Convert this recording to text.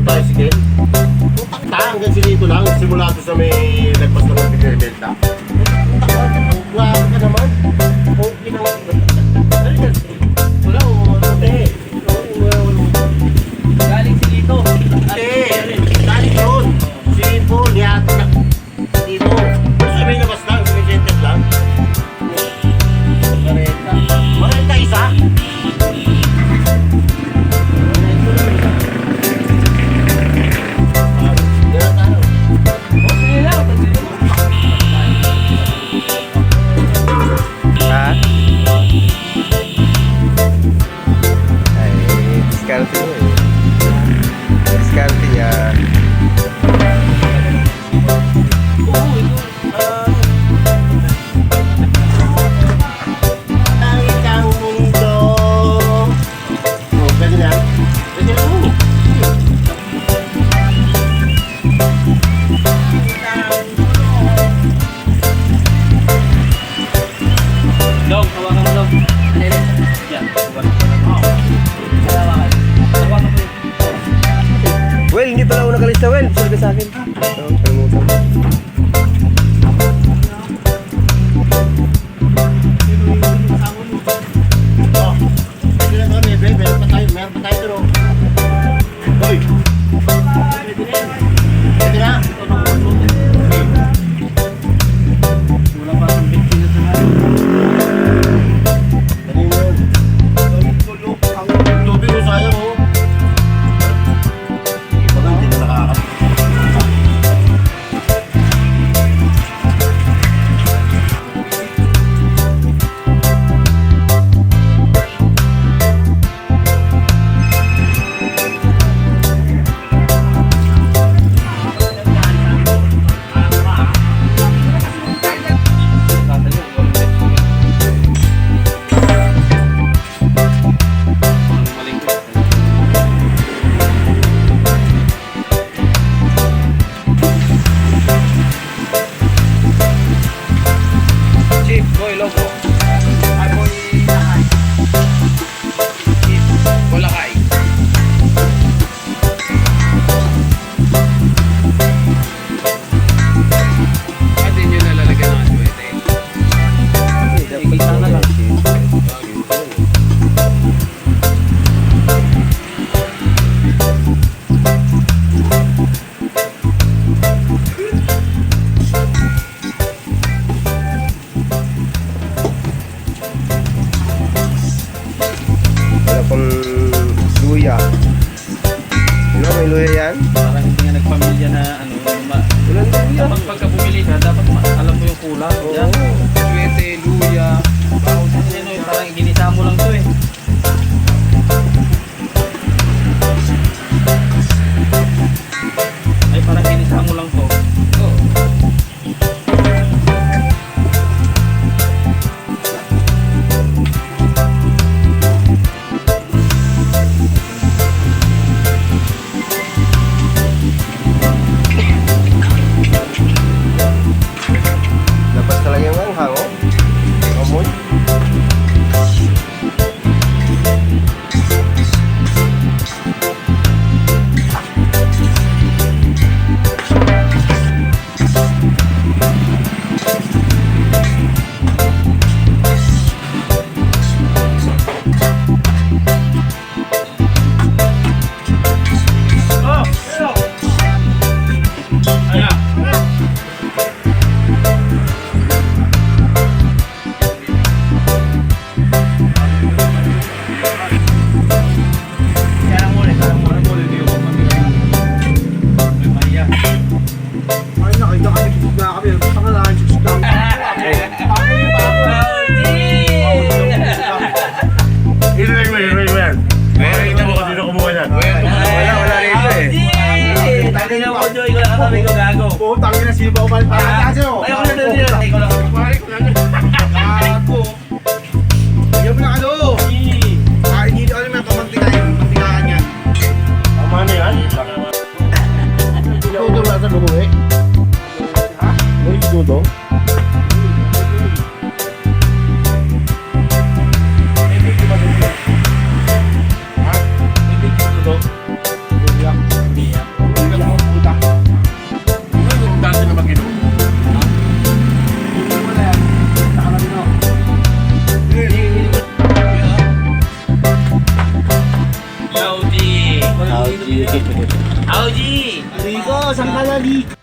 tricycle. Putak ta, hanggang dito lang. Simula ito sa may lagpas ng Delta. Grabe ka naman. Okay naman. Wala, Galing si Lito. Galing doon. Si Paul, niyatak dito. Sa may labas lang, sinisented lang. Marenta isa? Ha? Ay, diskarte mo eh. Diskarte yan. Langit ang mundo. Pwede na? Pwede na mo. Dong, hawakan mo, Dong. Yan, hawakan mo. Hawakan. Hawakan mo yun. Well, hindi pala ako nakalista, Well. Sabi ka sa akin. Oo, kalimutan ko. Oh, pwede na kami, babe. Meron pa tayo doon. Hoy! Pwede na? Wala pa akong 15 na sa lahat. Pwede yun. Ang tubig ko sayang, oh. Baka hindi na nakakapit. Chief, boy, logo. Boy, lakay. Chief, Bolakay. Hindi nyo nalalagyan ng aswete. Dapat sana lang. Wala pang luya. Ano, may luya yan? Parang hindi nga nagpamilya na ano, Wala luya. dapat pagka bumili ka, dapat alam mo yung kulang. Oo. Yan. Aswete, luya, bawang sino, parang ginisa mo lang to eh. Ay, parang ginisa mo lang to. Oo. Labas talaga yung anghang, oh. Amoy. Oh, hello. Ayan. Kaya muli, hindi ko mapagbilang. May Maria. Ay, nakita kami na kami. Pangalaan, susuk lang. Hiroy mo yan. Nakita mo kung sino kumuha yan. Wala rito eh. Tagi na ako, Joy. Ikaw lang kami ko gago. Oo, tangin na sino ba umalit para kasi oh. Ayaw na doon yun. Ikaw lang kami. Gago. Yan mo na ano. Kain dito kami may pamantikahan yan. Tama na yan. Tuto na sa lumuwi. Ha? May tuto. Ha? May video to. Auji! Rico, saan ka lagi?